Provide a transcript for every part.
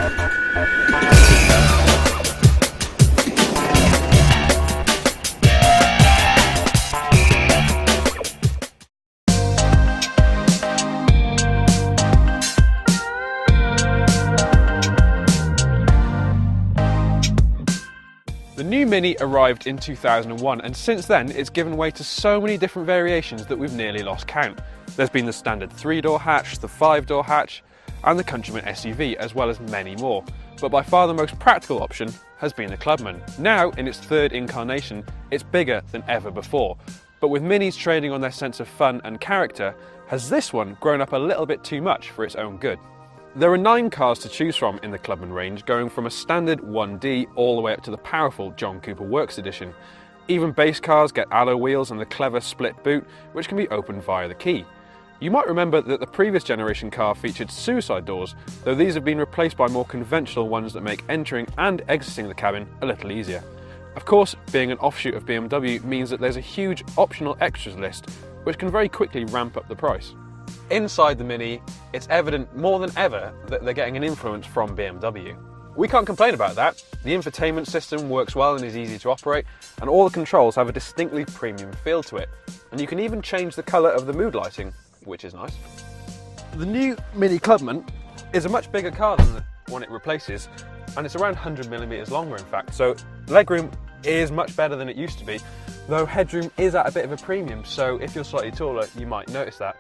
The new Mini arrived in 2001, and since then it's given way to so many different variations that we've nearly lost count. There's been the standard 3-door hatch, the 5-door hatch, and the Countryman SUV, as well as many more. But by far the most practical option has been the Clubman. Now, in its third incarnation, it's bigger than ever before. But with Minis trading on their sense of fun and character, has this one grown up a little bit too much for its own good? There are 9 cars to choose from in the Clubman range, going from a standard 1D all the way up to the powerful John Cooper Works edition. Even base cars get alloy wheels and the clever split boot, which can be opened via the key. You might remember that the previous generation car featured suicide doors, though these have been replaced by more conventional ones that make entering and exiting the cabin a little easier. Of course, being an offshoot of BMW means that there's a huge optional extras list, which can very quickly ramp up the price. Inside the Mini, it's evident more than ever that they're getting an influence from BMW. We can't complain about that. The infotainment system works well and is easy to operate, and all the controls have a distinctly premium feel to it. And you can even change the colour of the mood lighting, which is nice. The new Mini Clubman is a much bigger car than the one it replaces, and it's around 100mm longer in fact, so legroom is much better than it used to be, though headroom is at a bit of a premium, so if you're slightly taller you might notice that.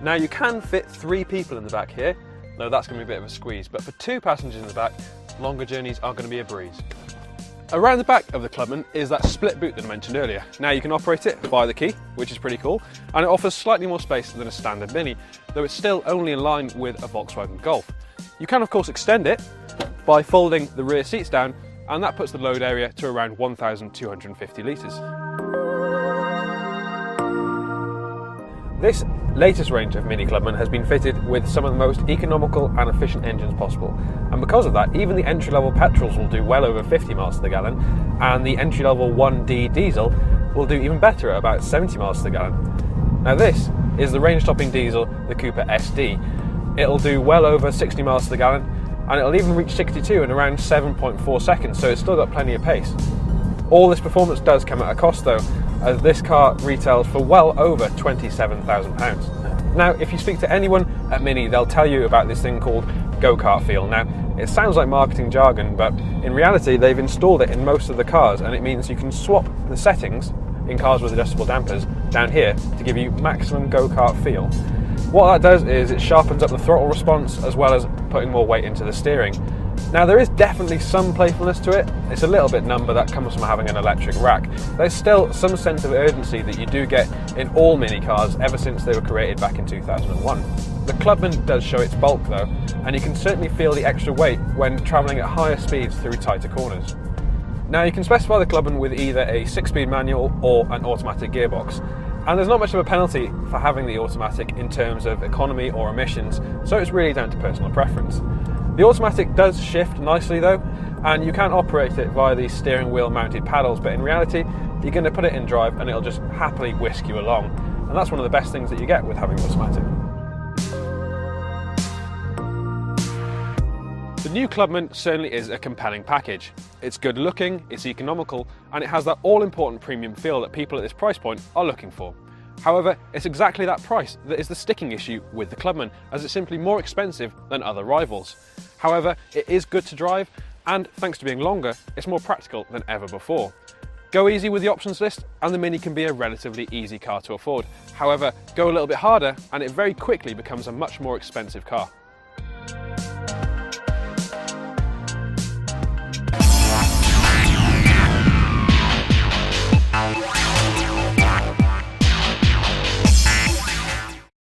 Now you can fit 3 people in the back here, though that's going to be a bit of a squeeze, but for 2 passengers in the back, longer journeys are going to be a breeze. Around the back of the Clubman is that split boot that I mentioned earlier. Now you can operate it via the key, which is pretty cool, and it offers slightly more space than a standard Mini, though it's still only in line with a Volkswagen Golf. You can of course extend it by folding the rear seats down, and that puts the load area to around 1,250 litres. This latest range of Mini Clubman has been fitted with some of the most economical and efficient engines possible, and because of that even the entry-level petrols will do well over 50 miles to the gallon, and the entry-level 1D diesel will do even better at about 70 miles to the gallon. Now this is the range-topping diesel, the Cooper SD. It'll do well over 60 miles to the gallon, and it'll even reach 62 in around 7.4 seconds, so it's still got plenty of pace. All this performance does come at a cost though, as this car retails for well over £27,000. Now, if you speak to anyone at Mini, they'll tell you about this thing called go-kart feel. Now, it sounds like marketing jargon, but in reality, they've installed it in most of the cars, and it means you can swap the settings in cars with adjustable dampers down here to give you maximum go-kart feel. What that does is it sharpens up the throttle response as well as putting more weight into the steering. Now there is definitely some playfulness to it. It's a little bit numb, but that comes from having an electric rack. There's still some sense of urgency that you do get in all Mini cars ever since they were created back in 2001. The Clubman does show its bulk though, and you can certainly feel the extra weight when travelling at higher speeds through tighter corners. Now you can specify the Clubman with either a 6-speed manual or an automatic gearbox, and there's not much of a penalty for having the automatic in terms of economy or emissions, so it's really down to personal preference. The automatic does shift nicely though, and you can operate it via these steering wheel mounted paddles, but in reality you're going to put it in drive and it'll just happily whisk you along, and that's one of the best things that you get with having automatic. The new Clubman certainly is a compelling package. It's good looking, it's economical, and it has that all-important premium feel that people at this price point are looking for. However, it's exactly that price that is the sticking issue with the Clubman, as it's simply more expensive than other rivals. However, it is good to drive, and thanks to being longer, it's more practical than ever before. Go easy with the options list, and the Mini can be a relatively easy car to afford. However, go a little bit harder, and it very quickly becomes a much more expensive car.